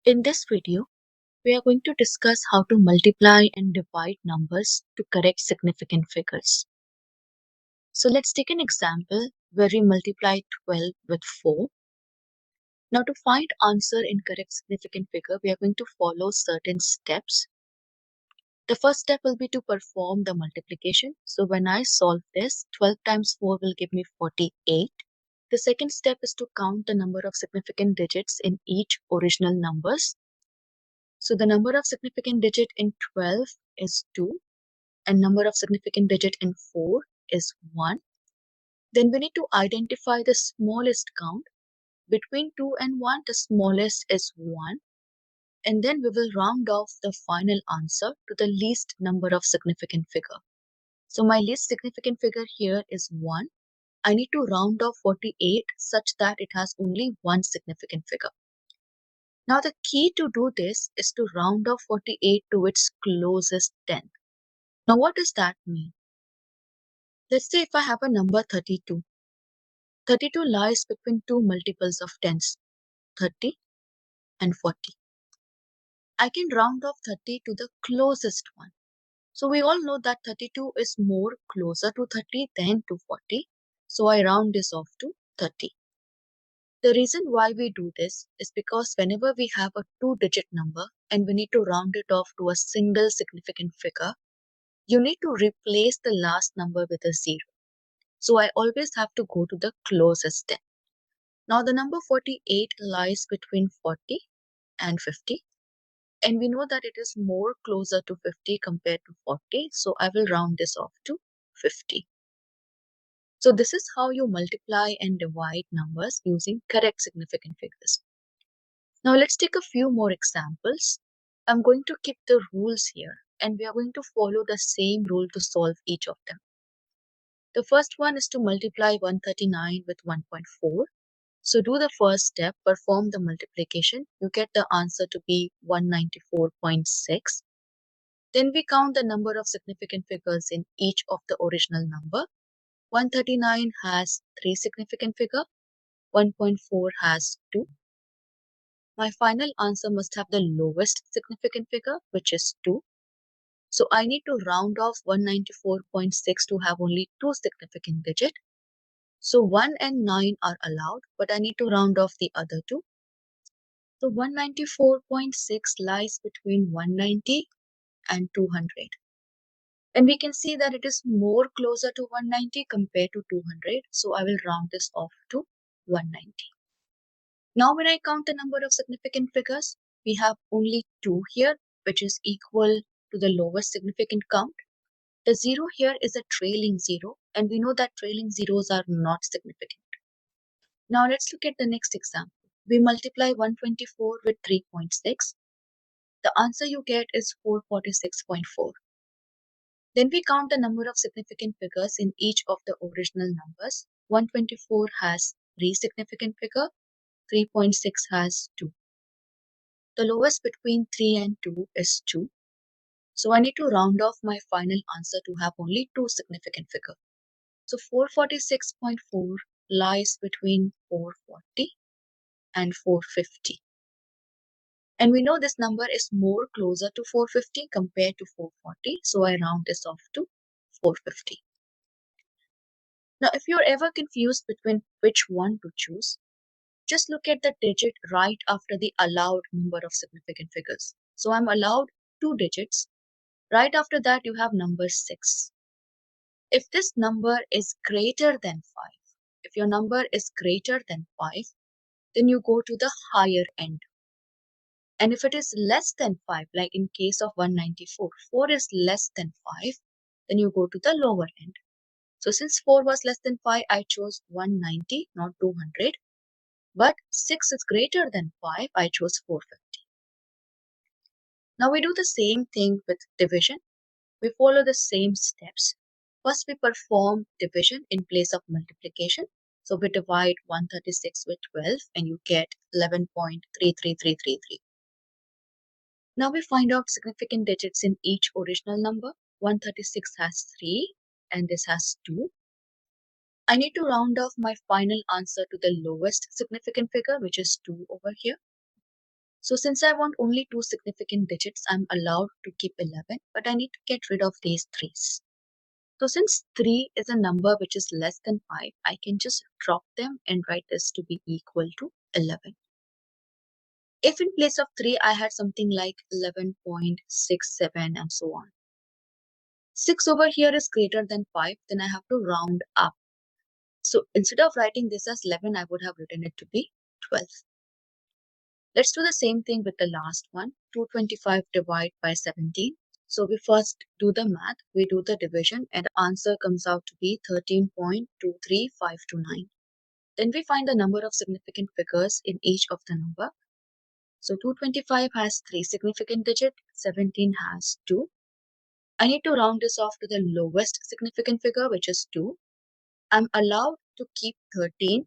In this video, we are going to discuss how to multiply and divide numbers to correct significant figures. So let's take an example where we multiply 12 with 4. Now to find answer in correct significant figure, we are going to follow certain steps. The first step will be to perform the multiplication. So when I solve this, 12 times 4 will give me 48. The second step is to count the number of significant digits in each original numbers. So the number of significant digit in 12 is 2 and number of significant digit in 4 is 1. Then we need to identify the smallest count. Between 2 and 1, the smallest is 1. And then we will round off the final answer to the least number of significant figure. So my least significant figure here is 1. I need to round off 48 such that it has only one significant figure. Now the key to do this is to round off 48 to its closest 10. Now what does that mean? Let's say if I have a number 32. 32 lies between two multiples of 10s, 30 and 40. I can round off 30 to the closest one. So we all know that 32 is more closer to 30 than to 40. So I round this off to 30. The reason why we do this is because whenever we have a two-digit number and we need to round it off to a single significant figure, you need to replace the last number with a 0. So I always have to go to the closest 10. Now the number 48 lies between 40 and 50. And we know that it is more closer to 50 compared to 40. So I will round this off to 50. So this is how you multiply and divide numbers using correct significant figures. Now let's take a few more examples. I'm going to keep the rules here and we are going to follow the same rule to solve each of them. The first one is to multiply 139 with 1.4. So do the first step, perform the multiplication. You get the answer to be 194.6. Then we count the number of significant figures in each of the original number. 139 has 3 significant figures. 1.4 has 2. My final answer must have the lowest significant figure, which is 2. So I need to round off 194.6 to have only 2 significant digits. So 1 and 9 are allowed, but I need to round off the other 2. So 194.6 lies between 190 and 200. And we can see that it is more closer to 190 compared to 200. So I will round this off to 190. Now when I count the number of significant figures, we have only 2 here, which is equal to the lowest significant count. The 0 here is a trailing 0, and we know that trailing zeros are not significant. Now let's look at the next example. We multiply 124 with 3.6. The answer you get is 446.4. Then we count the number of significant figures in each of the original numbers. 124 has 3 significant figures, 3.6 has 2. The lowest between 3 and 2 is 2. So I need to round off my final answer to have only 2 significant figures. So 446.4 lies between 440 and 450. And we know this number is more closer to 450 compared to 440. So I round this off to 450. Now, if you're ever confused between which one to choose, just look at the digit right after the allowed number of significant figures. So I'm allowed 2 digits. Right after that, you have number 6. If this number is greater than 5, if your number is greater than 5, then you go to the higher end. And if it is less than 5, like in case of 194, 4 is less than 5, then you go to the lower end. So since 4 was less than 5, I chose 190, not 200. But 6 is greater than 5, I chose 450. Now we do the same thing with division. We follow the same steps. First we perform division in place of multiplication. So we divide 136 with 12 and you get 11.33333. Now we find out significant digits in each original number. 136 has 3 and this has 2. I need to round off my final answer to the lowest significant figure, which is 2 over here. So since I want only two significant digits, I'm allowed to keep 11, but I need to get rid of these threes. So since 3 is a number which is less than 5, I can just drop them and write this to be equal to 11. If in place of 3 I had something like 11.67 and so on. 6 over here is greater than 5, then I have to round up. So instead of writing this as 11, I would have written it to be 12. Let's do the same thing with the last one. 225 divided by 17. So we first do the math, we do the division, and the answer comes out to be 13.23529. Then we find the number of significant figures in each of the number. So 225 has 3 significant digits, 17 has 2. I need to round this off to the lowest significant figure, which is 2. I'm allowed to keep 13,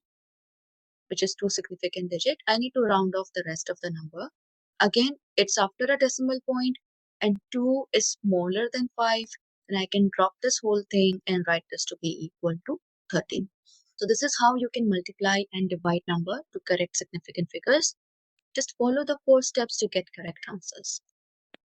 which is 2 significant digit. I need to round off the rest of the number. Again, it's after a decimal point and 2 is smaller than 5. Then I can drop this whole thing and write this to be equal to 13. So this is how you can multiply and divide number to correct significant figures. Just follow the 4 steps to get correct answers.